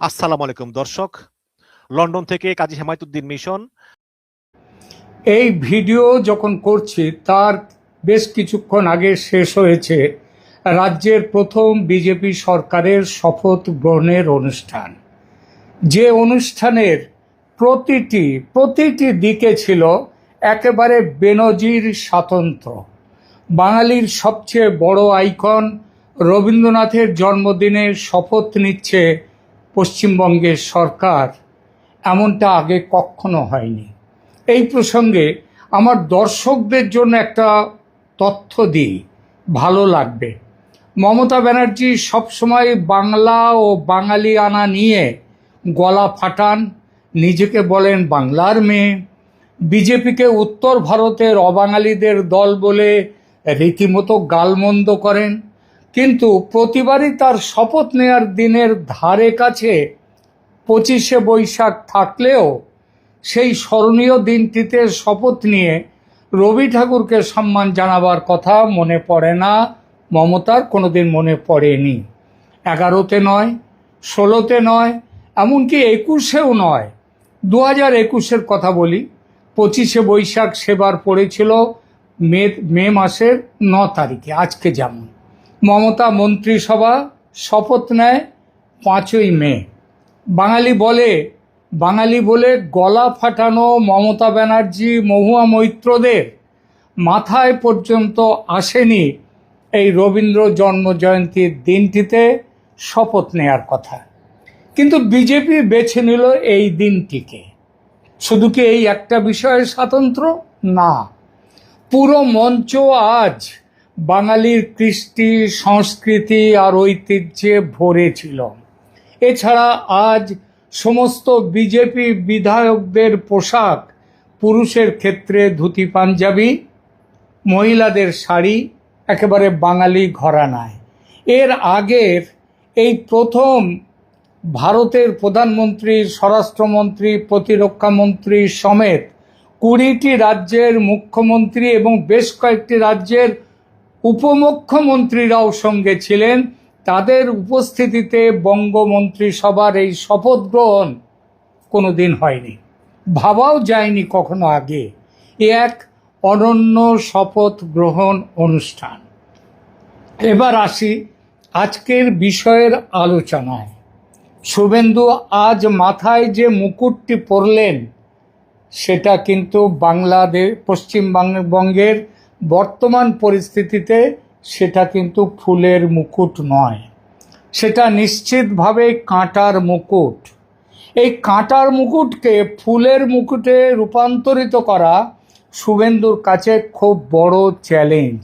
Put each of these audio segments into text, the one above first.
আসসালামু আলাইকুম দর্শক, লন্ডন থেকে কাজী হেমায়েতুদ্দিন মিশন। এই ভিডিও যখন করছি তার বেশ কিছুক্ষণ আগে শেষ হয়েছে রাজ্যের প্রথম বিজেপি সরকারের শপথ গ্রহণের অনুষ্ঠান। যে অনুষ্ঠানের প্রতিটি দিকে ছিল একেবারে বেনজির স্বাতন্ত্র্য। বাঙালির সবচেয়ে বড় আইকন রবীন্দ্রনাথের জন্মদিনে শপথ নিচ্ছে পশ্চিমবঙ্গের সরকার, এমনটা আগে কখনো হয়নি। এই প্রসঙ্গে আমার দর্শকদের জন্য একটা তথ্য দিই, ভালো লাগবে। মমতা ব্যানার্জি সবসময় বাংলা ও বাঙালিয়ানা নিয়ে গলা ফাটান, নিজেকে বলেন বাংলার মেয়ে, বিজেপিকে উত্তর ভারতের অবাঙালিদের দল বলে রীতিমতো গালমন্দ করেন। কিন্তু প্রতিবারই তার শপথ নেয়ার দিনের ধারে কাছে 25শে বৈশাখ থাকলেও সেই স্মরণীয় দিনটিতে শপথ নিয়ে রবি ঠাকুরকে সম্মান জানাবার কথা মনে পড়ে না। মমতার কোনোদিন মনে পড়েনি। 11তে নয়, 16তে নয়, এমনকি 21এও নয়। 2021-এর কথা বলি, 25শে বৈশাখ সেবার পড়েছিল মে মাসের 9 তারিখে। আজকে যেমন মমতা মন্ত্রিসভা শপথ নেয় 5ই মে। বাঙালি বলে গলা ফাটানো মমতা ব্যানার্জি মহুয়া মৈত্রদের মাথায় পর্যন্ত আসেনি এই রবীন্দ্র জন্মজয়ন্তীর দিনটিতে শপথ নেয়ার কথা। কিন্তু বিজেপি বেছে নিল এই দিনটিকে। শুধু কি এই একটা বিষয়ের স্বাতন্ত্র? না, পুরো মঞ্চ আজ বাঙালির কৃষ্টি, সংস্কৃতি আর ঐতিহ্যে ভরে ছিল। এছাড়া আজ সমস্ত বিজেপি বিধায়কদের পোশাক, পুরুষের ক্ষেত্রে ধুতি পাঞ্জাবি, মহিলাদের শাড়ি, একেবারে বাঙালি ঘরানায়। এর আগের এই প্রথম ভারতের প্রধানমন্ত্রী, স্বরাষ্ট্রমন্ত্রী, প্রতিরক্ষামন্ত্রী সমেত 20টি রাজ্যের মুখ্যমন্ত্রী এবং বেশ কয়েকটি রাজ্যের উপমুখ্যমন্ত্রীরাও সঙ্গে ছিলেন। তাদের উপস্থিতিতে বঙ্গমন্ত্রিসভার এই শপথ গ্রহণ কোনোদিন হয়নি, ভাবাও যায়নি কখনো আগে। এ এক অনন্য শপথ গ্রহণ অনুষ্ঠান। এবার আসি আজকের বিষয়ের আলোচনায়। শুভেন্দু আজ মাথায় যে মুকুটটি পরলেন সেটা কিন্তু পশ্চিমবঙ্গের বর্তমান পরিস্থিতিতে সেটা কিন্তু ফুলের মুকুট নয়, সেটা নিশ্চিতভাবে কাঁটার মুকুট। এই কাঁটার মুকুটকে ফুলের মুকুটে রূপান্তরিত করা শুভেন্দুর কাছে খুব বড় চ্যালেঞ্জ,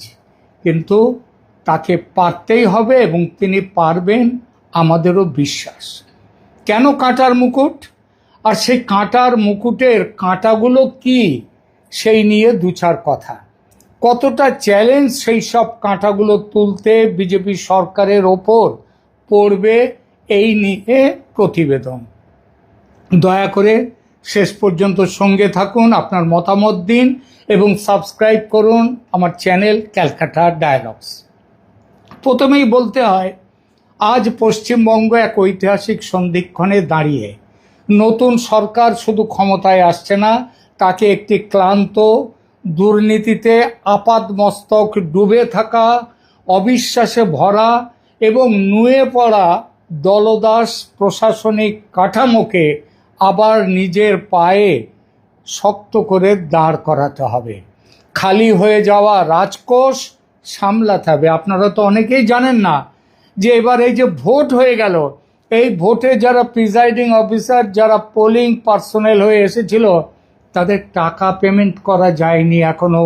কিন্তু তাকে পারতেই হবে এবং তিনি পারবেন, আমাদেরও বিশ্বাস। কেন কাঁটার মুকুট? আর সেই কাঁটার মুকুটের কাঁটাগুলো কি, সেই নিয়ে দু চার কথা। কতটা চ্যালেঞ্জ সেই সব কাঁটাগুলো তুলতে বিজেপি সরকারের ওপর পড়বে, এই নিয়ে প্রতিবেদন। দয়া করে শেষ পর্যন্ত সঙ্গে থাকুন, আপনার মতামত দিন এবং সাবস্ক্রাইব করুন আমার চ্যানেল ক্যালকাটা ডায়ালগস। প্রথমেই বলতে হয়, আজ পশ্চিমবঙ্গ এক ঐতিহাসিক সন্ধিক্ষণে দাঁড়িয়ে। নতুন সরকার শুধু ক্ষমতায় আসছে না, তাকে একটি ক্লান্ত, দুর্নীতিতে আপাদমস্তক ডুবে থাকা, অবিশ্বাসে ভরা এবং নুয়ে পড়া দলদাস প্রশাসনিক কাঠামোকে আবার নিজের পায়ে শক্ত করে দাঁড় করাতে হবে। খালি হয়ে যাওয়া রাজকোষ সামলাতে হবে। আপনারা তো অনেকেই জানেন না যে এবার এই যে ভোট হয়ে গেল, এই ভোটে যারা প্রিজাইডিং অফিসার, যারা পোলিং পার্সোনেল হয়ে এসেছিল, তাদের টাকা পেমেন্ট করা যায়নি এখনো,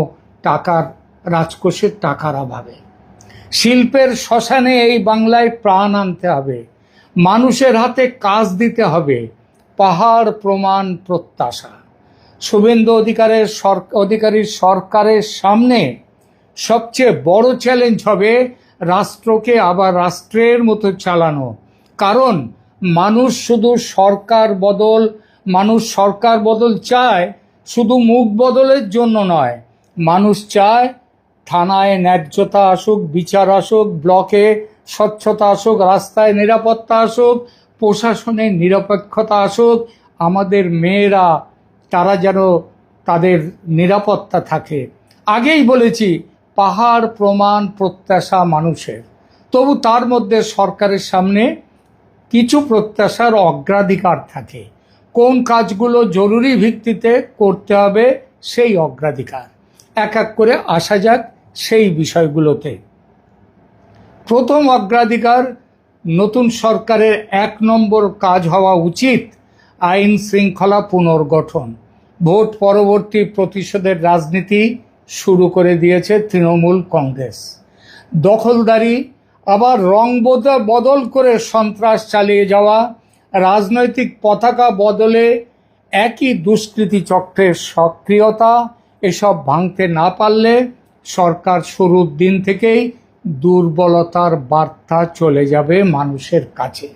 রাজকোষের টাকার অভাবে। শিল্পের শ্মশানে এই বাংলায় প্রাণ আনতে হবে, মানুষের হাতে কাজ দিতে হবে। পাহাড় প্রমাণ প্রত্যাশা। শুভেন্দু অধিকারীর সরকারের সামনে সবচেয়ে বড় চ্যালেঞ্জ হবে রাষ্ট্রকে আবার রাষ্ট্রের মতো চালানো। কারণ মানুষ সরকার বদল চায়, শুধু মুখ বদলের জন্য নয়। মানুষ চায় থানায় ন্যায্যতা আসুক, বিচার আসুক, ব্লকে স্বচ্ছতা আসুক, রাস্তায় নিরাপত্তা আসুক, প্রশাসনের নিরপেক্ষতা আসুক, আমাদের মেয়েরা তারা যেন তাদের নিরাপত্তা থাকে। আগেই বলেছি, পাহাড় প্রমাণ প্রত্যাশা মানুষের, তবু তার মধ্যে সরকারের সামনে কিছু প্রত্যাশার অগ্রাধিকার থাকে। কোন কাজগুলো জরুরি ভিত্তিতে করতে হবে সেই অগ্রাধিকার, এক এক করে আসা যাক সেই বিষয়গুলোতে। প্রথম অগ্রাধিকার, নতুন সরকারের 1 নম্বর কাজ হওয়া উচিত আইন শৃঙ্খলা পুনর্গঠন। ভোট পরবর্তী প্রতিশোধের রাজনীতি শুরু করে দিয়েছে তৃণমূল কংগ্রেস। দখলদারি, আবার রং বদল করে সন্ত্রাস চালিয়ে যাওয়া, রাজনৈতিক পতাকা বদলে একই দুষ্কৃতী চক্রের সক্রিয়তা, এসব ভাঙতে না পারলে সরকার শুরুর দিন থেকেই দুর্বলতার বার্তা চলে যাবে মানুষের কাছে।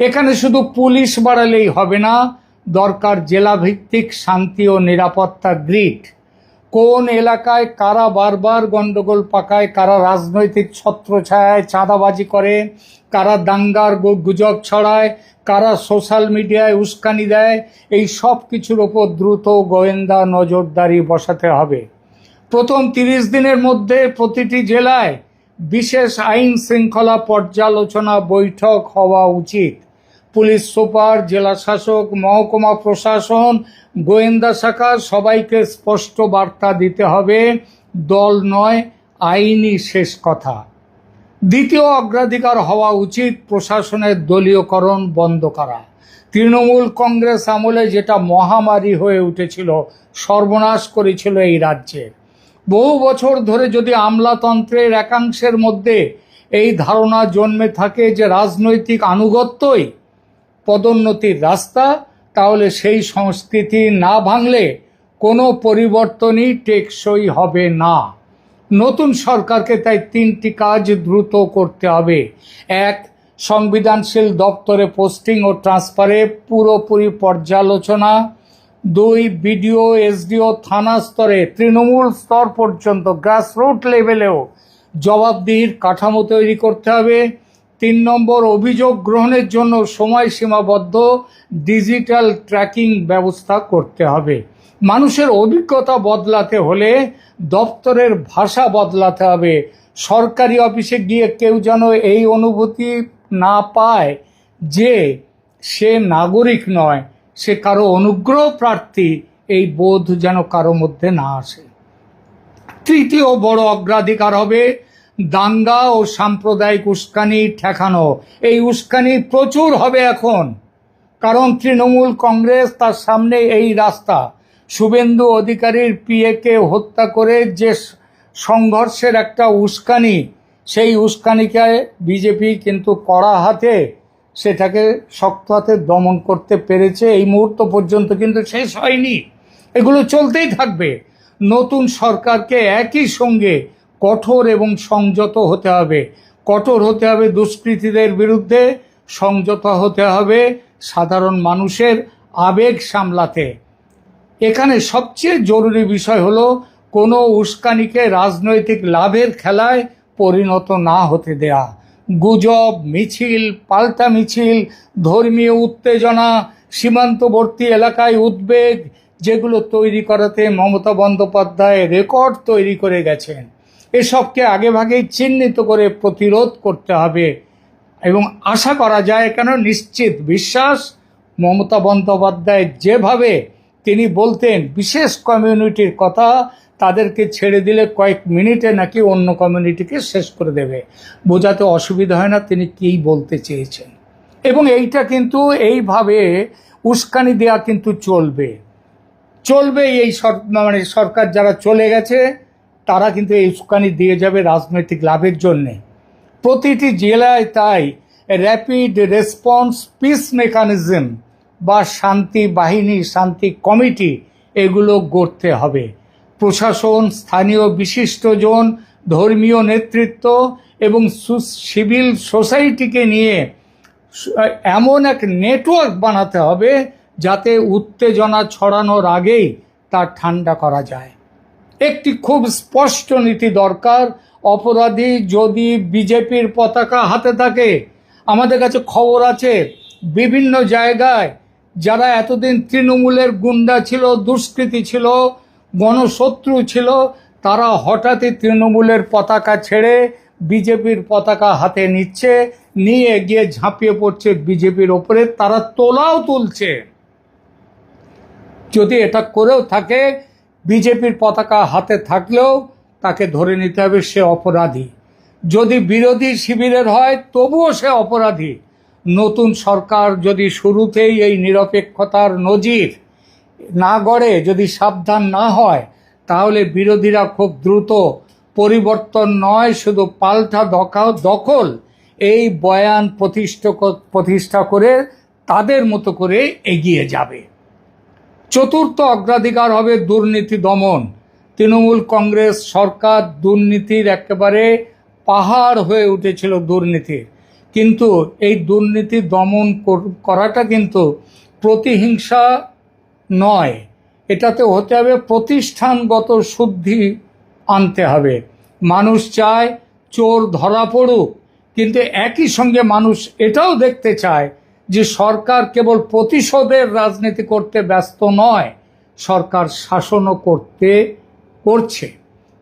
এখানে শুধু পুলিশ বাড়ালেই হবে না, দরকার জেলাভিত্তিক শান্তি ও নিরাপত্তা গ্রিড। কোন এলাকায় কারা বারবার গন্ডগোল পাকায়, কারা রাজনৈতিক ছত্রছায়ায় চাঁদাবাজি করে, কারা দাঙ্গার গুজব ছড়ায়, কারা সোশ্যাল মিডিয়ায় উস্কানি দেয়, এই সব কিছুর ওপর দ্রুত গোয়েন্দা নজরদারি বসাতে হবে। প্রথম 30 দিনের মধ্যে প্রতিটি জেলায় বিশেষ আইন শৃঙ্খলা পর্যালোচনা বৈঠক হওয়া উচিত। পুলিশ সুপার, জেলা শাসক, মহকুমা প্রশাসন, গোয়েন্দা শাখা সবাইকে স্পষ্ট বার্তা দিতে হবে, দল নয় আইনই শেষ কথা। দ্বিতীয় অগ্রাধিকার হওয়া উচিত প্রশাসনের দলীয়করণ বন্ধ করা। তৃণমূল কংগ্রেস আমলে যেটা মহামারী হয়ে উঠেছিল, সর্বনাশ করেছিল এই রাজ্যে। বহু বছর ধরে যদি আমলাতন্ত্রের একাংশের মধ্যে এই ধারণা জন্মে থাকে যে রাজনৈতিক আনুগত্যই পদোন্নতির রাস্তা, তাহলে সেই সংস্কৃতি না ভাঙলে কোনো পরিবর্তনই টেকসই হবে না। নতুন সরকারকে তাই 3টি কাজ দ্রুত করতে হবে। 1, সংবিধানশীল দপ্তরে পোস্টিং ও ট্রান্সফারে পুরোপুরি পর্যালোচনা। 2, বিডিও, এসডিও, থানা স্তরে, তৃণমূল স্তর পর্যন্ত গ্রাসরুট লেভেলেও জবাবদিহির কাঠামো তৈরি করতে হবে। 3 নম্বর, অভিযোগ গ্রহণের জন্য সময়সীমাবদ্ধ ডিজিটাল ট্র্যাকিং ব্যবস্থা করতে হবে। মানুষের অভিজ্ঞতা বদলাতে হলে দপ্তরের ভাষা বদলাতে হবে। সরকারি অফিসে গিয়ে কেউ যেন এই অনুভূতি না পায় যে সে নাগরিক নয়, সে কারো অনুগ্রহ প্রার্থী, এই বোধ যেন কারো মধ্যে না আসে। তৃতীয় বড় অগ্রাধিকার হবে দাঙ্গা ও সাম্প্রদায়িক উস্কানি ঠেকানো। এই উস্কানি প্রচুর হবে এখন, কারণ তৃণমূল কংগ্রেস তার সামনে এই রাস্তা। শুভেন্দু অধিকারীর পিএকে হত্যা করে যে সংঘর্ষের একটা উস্কানি, সেই উস্কানিকে বিজেপি কিন্তু কড়া হাতে সেটাকে শক্ত হাতে দমন করতে পেরেছে। এই মুহূর্ত পর্যন্ত কিন্তু শেষ হয়নি, এগুলো চলতেই থাকবে। নতুন সরকারকে একই সঙ্গে কঠোর এবং সংযত হতে হবে। কঠোর হতে হবে দুষ্কৃতীদের বিরুদ্ধে, সংযত হতে হবে সাধারণ মানুষের আবেগ সামলাতে। এখানে সবচেয়ে জরুরি বিষয় হলো কোনো উস্কানিকে রাজনৈতিক লাভের খেলায় পরিণত না হতে দেয়া। গুজব, মিছিল, পাল্টা মিছিল, ধর্মীয় উত্তেজনা, সীমান্তবর্তী এলাকায় উদ্বেগ, যেগুলো তৈরি করাতে মমতা বন্দ্যোপাধ্যায় রেকর্ড তৈরি করে গেছেন, এসবকে আগেভাগেই চিহ্নিত করে প্রতিরোধ করতে হবে। এবং আশা করা যায়, কেন নিশ্চিত বিশ্বাস, মমতা বন্দ্যোপাধ্যায় যেভাবে তিনি বলতেন বিশেষ কমিউনিটির কথা, তাদেরকে ছেড়ে দিলে কয়েক মিনিটে নাকি অন্য কমিউনিটিকে শেষ করে দেবে। বোঝাতে অসুবিধা হয় না তিনি কী বলতে চেয়েছেন। এবং এইটা কিন্তু এইভাবে উস্কানি দেওয়া কিন্তু চলবে। এই মানে সরকার যারা চলে গেছে তারা কিন্তু এই উস্কানি দিয়ে যাবে রাজনৈতিক লাভের জন্যে। প্রতিটি জেলায় তাই র্যাপিড রেসপন্স পিস মেকানিজম বা শান্তি বাহিনী, শান্তি কমিটি, এগুলো গড়তে হবে। প্রশাসন, স্থানীয় বিশিষ্টজন, ধর্মীয় নেতৃত্ব এবং সিভিল সোসাইটিকে নিয়ে এমন এক নেটওয়ার্ক বানাতে হবে যাতে উত্তেজনা ছড়ানোর আগেই তা ঠান্ডা করা যায়। একটি খুব স্পষ্ট নীতি দরকার। অপরাধী যদি বিজেপির পতাকা হাতে থাকে আমাদের কাছে খবর আছে বিভিন্ন জায়গায় যারা এতদিন তৃণমূলের গুন্ডা ছিল, দুষ্কৃতী ছিল, গণশত্রু ছিল, তারা হঠাৎই তৃণমূলের পতাকা ছেড়ে বিজেপির পতাকা হাতে নিচ্ছে, নিয়ে গিয়ে ঝাঁপিয়ে পড়ছে বিজেপির ওপরে, তারা তোলাও তুলছে। যদি এটা করেও থাকে, বিজেপির পতাকা হাতে থাকলেও তাকে ধরে নিতে হবে সে অপরাধী। যদি বিরোধী শিবিরের হয় তবুও সে অপরাধী। নতুন সরকার যদি শুরুতেই এই নিরপেক্ষতার নজির না গড়ে, যদি সাবধান না হয়, তাহলে বিরোধীরা খুব দ্রুত পরিবর্তন নয়, শুধু পাল্টা দখল এই বয়ান প্রতিষ্ঠা করে তাদের মতো করে এগিয়ে যাবে। চতুর্থ অগ্রাধিকার হবে দুর্নীতি দমন। তৃণমূল কংগ্রেস সরকার দুর্নীতির একেবারে পাহাড় হয়ে উঠেছিল দুর্নীতির, কিন্তু এই দুর্নীতি দমন করাটা কিন্তু প্রতিহিংসা নয়, এটাতে হতে হবে প্রতিষ্ঠানগত শুদ্ধি আনতে হবে। মানুষ চায় চোর ধরা পড়ুক, কিন্তু একই সঙ্গে মানুষ এটাও দেখতে চায় যে সরকার কেবল প্রতিশোধের রাজনীতি করতে ব্যস্ত নয়, সরকার শাসনও করছে।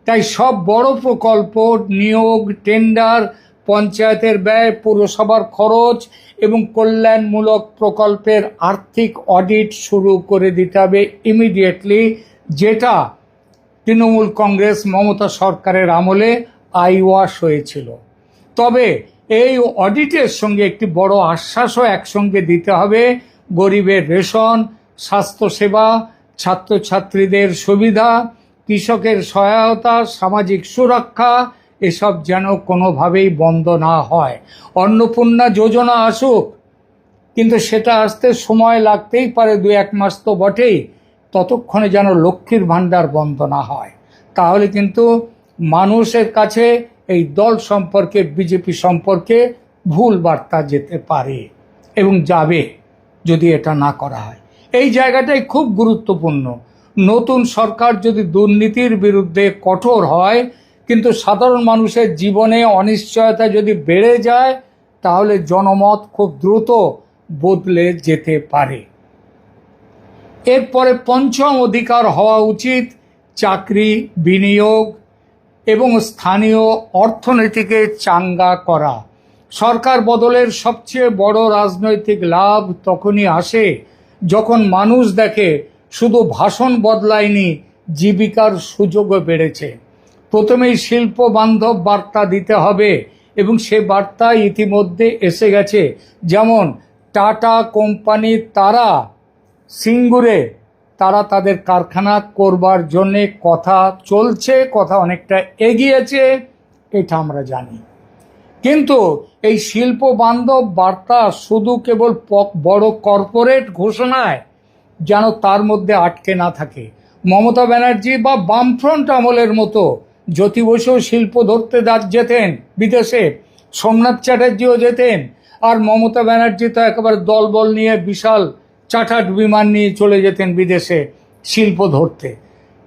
তাই সব বড় প্রকল্প, নিয়োগ, টেন্ডার, পঞ্চায়েতের ব্যয়, পুরসভার খরচ এবং কল্যাণমূলক প্রকল্পের আর্থিক অডিট শুরু করে দিতে হবে ইমিডিয়েটলি, যেটা তৃণমূল কংগ্রেস মমতা সরকারের আমলে আইওয়াশ হয়েছিল। তবে এই অডিটের সঙ্গে একটি বড় আশ্বাসও একসঙ্গে দিতে হবে। গরিবের রেশন, স্বাস্থ্যসেবা, ছাত্রছাত্রীদের সুবিধা, কৃষকের সহায়তা, সামাজিক সুরক্ষা, এসব যেন কোনোভাবেই বন্ধ না হয়। অন্নপূর্ণা যোজনা আসুক, কিন্তু সেটা আসতে সময় লাগতেই পারে, 2-1 মাস তো বটেই। ততক্ষণে যেন লক্ষ্মীর ভাণ্ডার বন্ধ না হয়, তাহলে কিন্তু মানুষের কাছে এই দল সম্পর্কে, বিজেপি সম্পর্কে ভুল বার্তা যেতে পারে এবং যাবে যদি এটা না করা হয়। এই জায়গাটাই খুব গুরুত্বপূর্ণ। নতুন সরকার যদি দুর্নীতির বিরুদ্ধে কঠোর হয়, কিন্তু সাধারণ মানুষের জীবনে অনিশ্চয়তা যদি বেড়ে যায়, তাহলে জনমত খুব দ্রুত বদলে যেতে পারে। এরপরে পঞ্চম অধিকার হওয়া উচিত চাকরি, বিনিয়োগ এবং স্থানীয় অর্থনীতিকে চাঙ্গা করা। সরকার বদলের সবচেয়ে বড় রাজনৈতিক লাভ তখনই আসে যখন মানুষ দেখে শুধু ভাষণ বদলায়নি, জীবিকার সুযোগও বেড়েছে। প্রথমেই শিল্প বান্ধব বার্তা দিতে হবে এবং সে বার্তা ইতিমধ্যে এসে গেছে। যেমন টাটা কোম্পানি, তারা সিঙ্গুরে তাদের কারখানা করবার জন্যে কথা চলছে, কথা অনেকটা এগিয়েছে, এটা আমরা জানি। কিন্তু এই শিল্প বান্ধব বার্তা শুধু কেবল বড় কর্পোরেট ঘোষণায় যেন তার মধ্যে আটকে না থাকে। মমতা ব্যানার্জি বা বামফ্রন্ট আমলের মতো জ্যোতি বসুও শিল্প ধরতে যেতেন বিদেশে, সোমনাথ চ্যাটার্জিও যেতেন, আর মমতা ব্যানার্জি তো একেবারে দলবল নিয়ে বিশাল চার্টার্ড বিমান নিয়ে চলে যেতেন বিদেশে শিল্প ধরতে,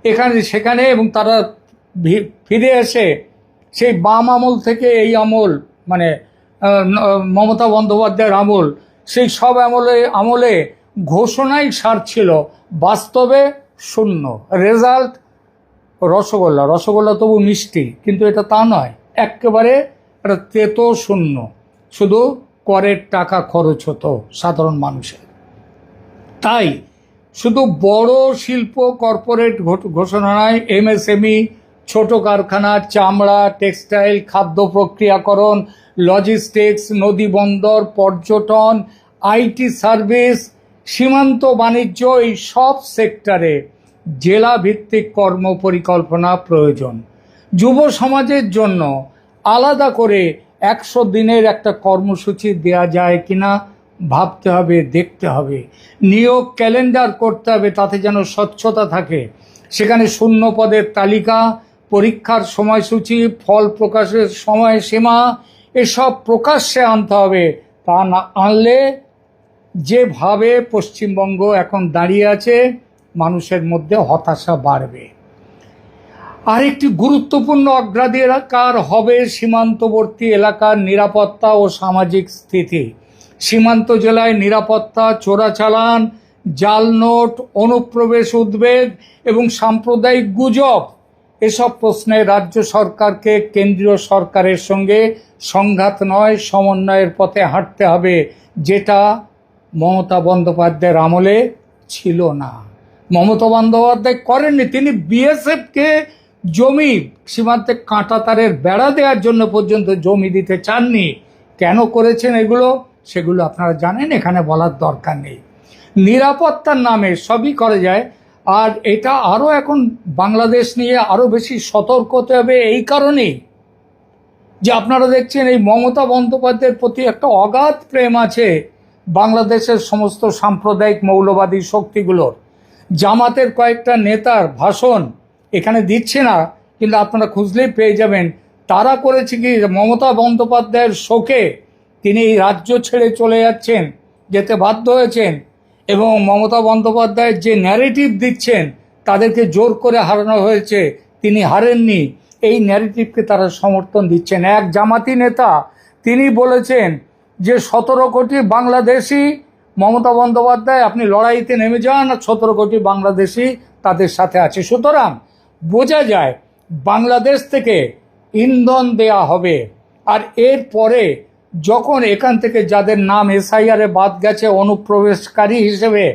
এখানে সেখানে, এবং তারা ফিরে এসে সেই বাম আমল থেকে এই আমল, মানে মমতা বন্দ্যোপাধ্যায়ের আমল, সেই সব আমলে ঘোষণাই সার ছিল, বাস্তবে শূন্য। রেজাল্ট রসগোল্লা তবু মিষ্টি, কিন্তু এটা তা নয়, একেবারে একটা তেতো শূন্য। শুধু করের টাকা খরচ হতো সাধারণ মানুষের। তাই শুধু বড় শিল্প কর্পোরেট ঘোষণা নয়, এমএসএমই, ছোট কারখানা, চামড়া, টেক্সটাইল, খাদ্য প্রক্রিয়াকরণ, লজিস্টিক্স, নদী বন্দর, পর্যটন, আইটি সার্ভিস, সীমান্ত বাণিজ্য, এই সব সেক্টরে জেলা ভিত্তিক কর্ম পরিকল্পনা প্রয়োজন। যুব সমাজের জন্য আলাদা করে 100 দিনের একটা কর্মসূচি দেয়া যায় কিনা ভাবতে হবে, দেখতে হবে। নিয়োগ ক্যালেন্ডার করতে হবে, তাতে যেন স্বচ্ছতা থাকে। সেখানে শূন্য পদের তালিকা, পরীক্ষার সময়সূচি, ফল প্রকাশের সময়সীমা, এসব প্রকাশ্যে আনতে হবে। তা না আনলে যেভাবে পশ্চিমবঙ্গ এখন দাঁড়িয়ে আছে, মানুষের মধ্যে হতাশা বাড়বে। আরেকটি গুরুত্বপূর্ণ অগ্রাধিকার হবে সীমান্তবর্তী এলাকার নিরাপত্তা ও সামাজিক স্থিতি। সীমান্ত জেলায় নিরাপত্তা, চোরাচালান, জাল নোট, অনুপ্রবেশ উদ্বেগ এবং সাম্প্রদায়িক গুজব, এসব প্রশ্নে রাজ্য সরকারকে কেন্দ্রীয় সরকারের সঙ্গে সংঘাত নয়, সমন্বয়ের পথে হাঁটতে হবে, যেটা মমতা বন্দ্যোপাধ্যায়ের আমলে ছিল না। মমতা বন্দ্যোপাধ্যায় করেননি। তিনি বিএসএফকে জমি সীমান্তে কাঁটাতারের বেড়া দেওয়ার জন্য পর্যন্ত জমি দিতে চাননি। কেন করেছেন এগুলো, সেগুলো আপনারা জানেন, এখানে বলার দরকার নেই। নিরাপত্তার নামে সবই করা যায়। আর এটা আরও এখন বাংলাদেশ নিয়ে আরও বেশি সতর্ক হতে হবে এই কারণেই যে আপনারা দেখছেন এই মমতা বন্দ্যোপাধ্যায়ের প্রতি একটা অগাধ প্রেম আছে বাংলাদেশের সমস্ত সাম্প্রদায়িক মৌলবাদী শক্তিগুলোর। জামাতের কয়েকটা নেতার ভাষণ এখানে দিচ্ছে না, কিন্তু আপনারা খুঁজলেই পেয়ে যাবেন। তারা করেছে কি, মমতা বন্দ্যোপাধ্যায়ের শোকে তিনি এই রাজ্য ছেড়ে চলে যাচ্ছেন, যেতে বাধ্য হয়েছেন, এবং মমতা বন্দ্যোপাধ্যায়ের যে ন্যারেটিভ দিচ্ছেন তাদেরকে জোর করে হারানো হয়েছে, তিনি হারেননি, এই ন্যারেটিভকে তারা সমর্থন দিচ্ছেন। এক জামাতি নেতা তিনি বলেছেন যে 17 কোটি বাংলাদেশি, মমতা বন্দ্যোপাধ্যায় আপনি লড়াইতে নেমে যান, 17 কোটি বাংলাদেশি তাদের সাথে আছে। সুতরাং বোঝা যায় বাংলাদেশ থেকে ইন্ধন দেয়া হবে। আর এর পরে যখন এখান থেকে যাদের নাম এসআইআরে বাদ গেছে অনুপ্রবেশকারী হিসেবে,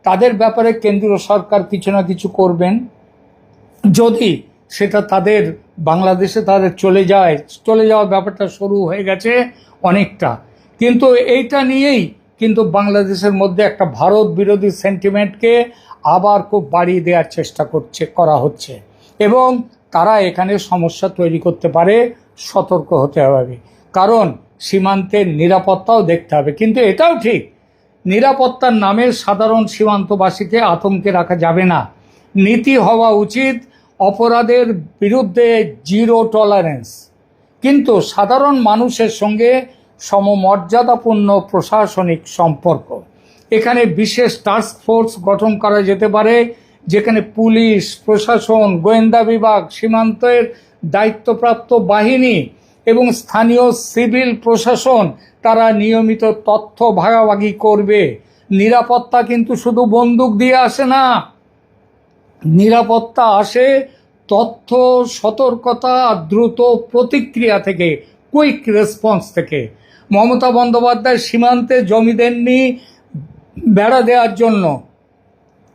তাদের ব্যাপারে কেন্দ্রীয় সরকার কিছু না কিছু করবেন। যদি সেটা তাদের বাংলাদেশে তাদের চলে যাওয়ার ব্যাপারটা শুরু হয়ে গেছে অনেকটা, কিন্তু এইটা নিয়েই কিন্তু বাংলাদেশের মধ্যে একটা ভারত বিরোধী সেন্টিমেন্টকে আবার খুব বাড়িয়ে দেওয়ার চেষ্টা করা হচ্ছে, এবং তারা এখানে সমস্যা তৈরি করতে পারে। সতর্ক হতে হবে, কারণ সীমান্তের নিরাপত্তাও দেখতে হবে। কিন্তু এটাও ঠিক, নিরাপত্তার নামে সাধারণ সীমান্তবাসীকে আতঙ্কে রাখা যাবে না। নীতি হওয়া উচিত অপরাধের বিরুদ্ধে জিরো টলারেন্স, কিন্তু সাধারণ মানুষের সঙ্গে সমমর্যাদাপূর্ণ প্রশাসনিক সম্পর্ক। এখানে বিশেষ টাস্ক ফোর্স গঠন করা যেতে পারে, যেখানে পুলিশ, প্রশাসন, গোয়েন্দা বিভাগ, সীমান্তের দায়িত্বপ্রাপ্ত বাহিনী এবং স্থানীয় সিভিল প্রশাসন তারা নিয়মিত তথ্য ভাগাভাগি করবে। নিরাপত্তা কিন্তু শুধু বন্দুক দিয়ে আসে না, নিরাপত্তা আসে তথ্য, সতর্কতা, দ্রুত প্রতিক্রিয়া থেকে, কুইক রেসপন্স থেকে। মমতা বন্দ্যোপাধ্যায় সীমান্তে জমি দেননি বেড়া দেওয়ার জন্য,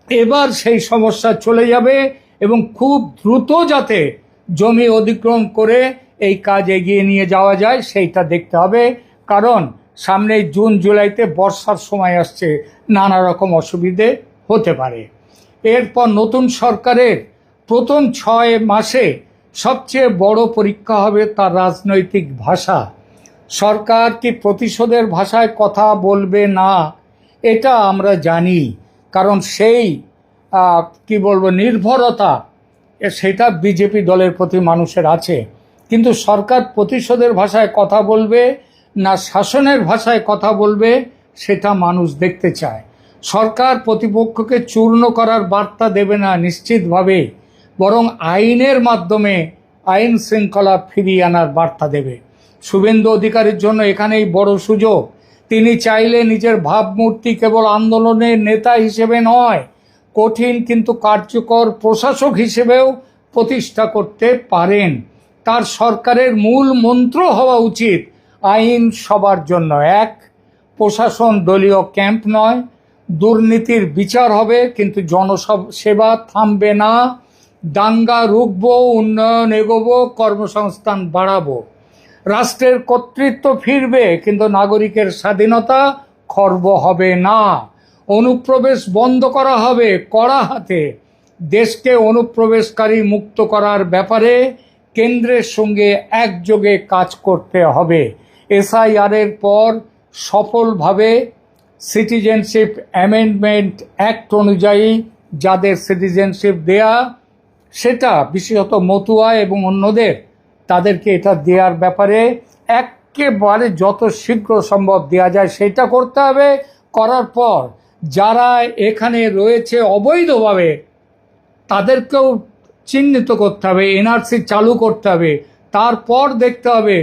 এবার সেই সমস্যা চলে যাবে, এবং খুব দ্রুত যাতে জমি অধিগ্রহণ করে এই কাজ এগিয়ে নিয়ে যাওয়া যায় সেইটা দেখতে হবে। কারণ সামনে জুন জুলাইতে বর্ষার সময় আসছে, নানা রকম অসুবিধে হতে পারে। এরপর নতুন সরকারের প্রথম 6 মাসে সবচেয়ে বড় পরীক্ষা হবে তার রাজনৈতিক ভাষা। সরকার কি প্রতিশোধের ভাষায় কথা বলবে না, এটা আমরা জানি, কারণ সেই নির্ভরতা সেটা বিজেপি দলের প্রতি মানুষের আছে। কিন্তু সরকার প্রতিশোধের ভাষায় কথা বলবে না শাসনের ভাষায় কথা বলবে, সেটা মানুষ দেখতে চায়। সরকার প্রতিপক্ষকে চূর্ণ করার বার্তা দেবে না নিশ্চিতভাবে, বরং আইনের মাধ্যমে আইন শৃঙ্খলা ফিরিয়ে আনার বার্তা দেবে। শুভেন্দু অধিকারীর জন্য এখানেই বড় সুযোগ। তিনি চাইলে নিজের ভাবমূর্তি কেবল আন্দোলনের নেতা হিসেবে নয়, কঠিন কিন্তু কার্যকর প্রশাসক হিসেবেও প্রতিষ্ঠা করতে পারেন। তার সরকারের মূল মন্ত্র হওয়া উচিত আইন সবার জন্য এক, প্রশাসন দলীয় ক্যাম্প নয়, দুর্নীতির বিচার হবে কিন্তু জনসেবা থামবে না, দাঙ্গা রুখবো, উন্নয়ন এগোবো, কর্মসংস্থান বাড়াবো, রাষ্ট্রের কর্তৃত্ব ফিরবে কিন্তু নাগরিকের স্বাধীনতা খর্ব হবে না, অনুপ্রবেশ বন্ধ করা হবে কড়া হাতে, দেশকে অনুপ্রবেশকারী মুক্ত করার ব্যাপারে কেন্দ্রের সঙ্গে একযোগে কাজ করতে হবে। এসআইআরের পর সফলভাবে সিটিজেনশিপ অ্যামেন্ডমেন্ট অ্যাক্ট অনুযায়ী যাদের সিটিজেনশিপ দেয়া, সেটা বিশেষত মতুয়া এবং অন্যদের, তাদেরকে এটা দেওয়ার ব্যাপারে একেবারে যত শীঘ্র সম্ভব দেওয়া যায় সেটা করতে হবে। করার পর যারা এখানে রয়েছে অবৈধভাবে তাদেরকেও চিহ্নিত করতে হবে, এনআরসি চালু করতে হবে। তারপর দেখতে হবে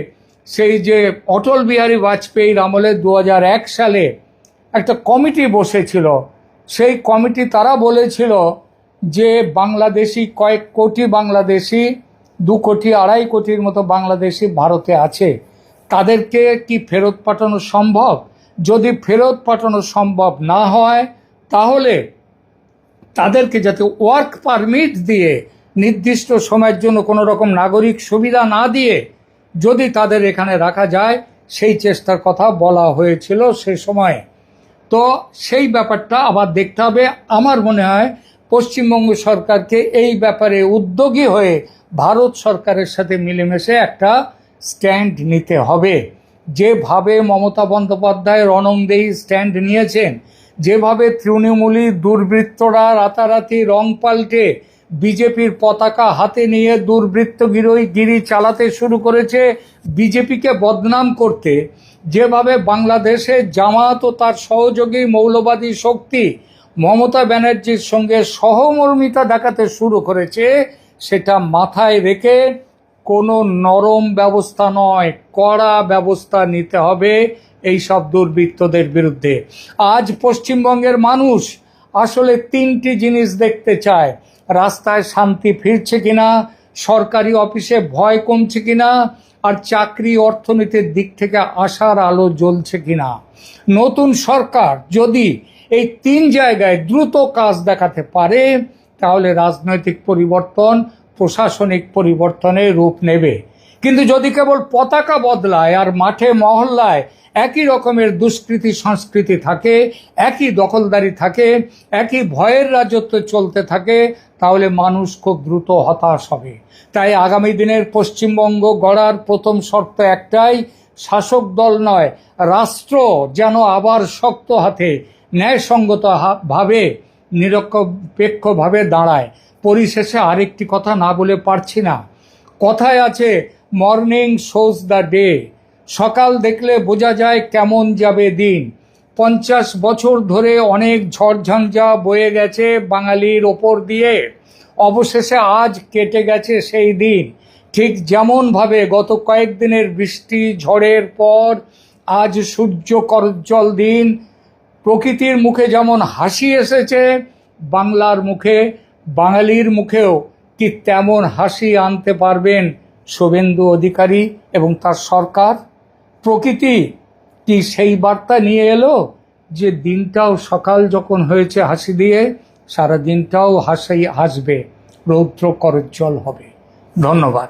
সেই যে অটল বিহারী বাজপেয়ীর আমলে 2001 সালে একটা কমিটি বসেছিল, সেই কমিটি তারা বলেছিল যে বাংলাদেশি কয়েক কোটি বাংলাদেশি, 2 কোটি 2.5 কোটির মতো বাংলাদেশি ভারতে আছে, তাদেরকে কি ফেরত পাঠানো সম্ভব? যদি ফেরত পাঠানো সম্ভব না হয় তাহলে তাদেরকে যাতে ওয়ার্ক পারমিট দিয়ে নির্দিষ্ট সময়ের জন্য কোনো রকম নাগরিক সুবিধা না দিয়ে যদি তাদের এখানে রাখা যায়, সেই চেষ্টার কথা বলা হয়েছিল সে সময়ে। তো সেই ব্যাপারটা আবার দেখতে হবে। আমার মনে হয় পশ্চিমবঙ্গ সরকারকে এই ব্যাপারে উদ্যোগী হয়ে ভারত সরকারের সাথে মিলেমিশে একটা স্ট্যান্ড নিতে হবে। যেভাবে মমতা বন্দ্যোপাধ্যায় রণংদেহী স্ট্যান্ড নিয়েছেন, যেভাবে তৃণমূলী দুর্বৃত্তরা রাতারাতি রং পাল্টে বিজেপির পতাকা হাতে নিয়ে দুর্বৃত্তগিরি চালাতে শুরু করেছে বিজেপিকে বদনাম করতে, যেভাবে বাংলাদেশে জামাত ও তার সহযোগী মৌলবাদী শক্তি মমতা ব্যানার্জির সঙ্গে সহমর্মিতা দেখাতে শুরু করেছে, সেটা মাথায় রেখে কোনো নরম ব্যবস্থা নয়, কড়া ব্যবস্থা নিতে হবে এই সব দুর্বৃত্তদের বিরুদ্ধে। আজ পশ্চিমবঙ্গের মানুষ আসলে 3টি জিনিস দেখতে চায়: রাস্তায় শান্তি ফিরছে কিনা, সরকারি অফিসে ভয় কমছে কিনা, আর চাকরি অর্থনীতির দিক থেকে আশার আলো জ্বলছে কিনা। নতুন সরকার যদি এই 3 জায়গায় দ্রুত কাজ দেখাতে পারে তাহলে রাজনৈতিক পরিবর্তন প্রশাসনিক পরিবর্তনের রূপ নেবে। কিন্তু যদি কেবল পতাকা বদলায় আর মাঠে মহল্লায় একই রকমের দুষ্কৃতি সংস্কৃতি থাকে, একই দখলদারি থাকে, একই ভয়ের রাজত্ব চলতে থাকে, তাহলে মানুষ খুব দ্রুত হতাশ হবে। তাই আগামী দিনের পশ্চিমবঙ্গ গড়ার প্রথম শর্ত একটাই: শাসক দল নয়, রাষ্ট্র যেন আবার শক্ত হাতে ন্যায়সঙ্গত ভাবে নিরপেক্ষভাবে দাঁড়ায়। পরিশেষে আরেকটি কথা না বলে পারছি না। কথায় আছে, মর্নিং শোজ দ্য ডে। সকাল দেখলে বোঝা যায় কেমন যাবে দিন। 50 বছর ধরে অনেক ঝড়ঝঞ্ঝা বয়ে গেছে বাঙালির ওপর দিয়ে, অবশেষে আজ কেটে গেছে সেই দিন। ঠিক যেমনভাবে গত কয়েকদিনের বৃষ্টি ঝড়ের পর আজ সূর্য করজ্জ্বল দিন, প্রকৃতির মুখে যেমন হাসি এসেছে, বাংলার মুখে, বাঙালির মুখেও কি তেমন হাসি আনতে পারবেন শুভেন্দু অধিকারী এবং তার সরকার? প্রকৃতি কি সেই বার্তা নিয়ে এলো যে দিনটাও সকাল যখন হয়েছে হাসি দিয়ে, সারা দিনটাও হাসবে, রৌদ্র করজ্জ্বল হবে? ধন্যবাদ।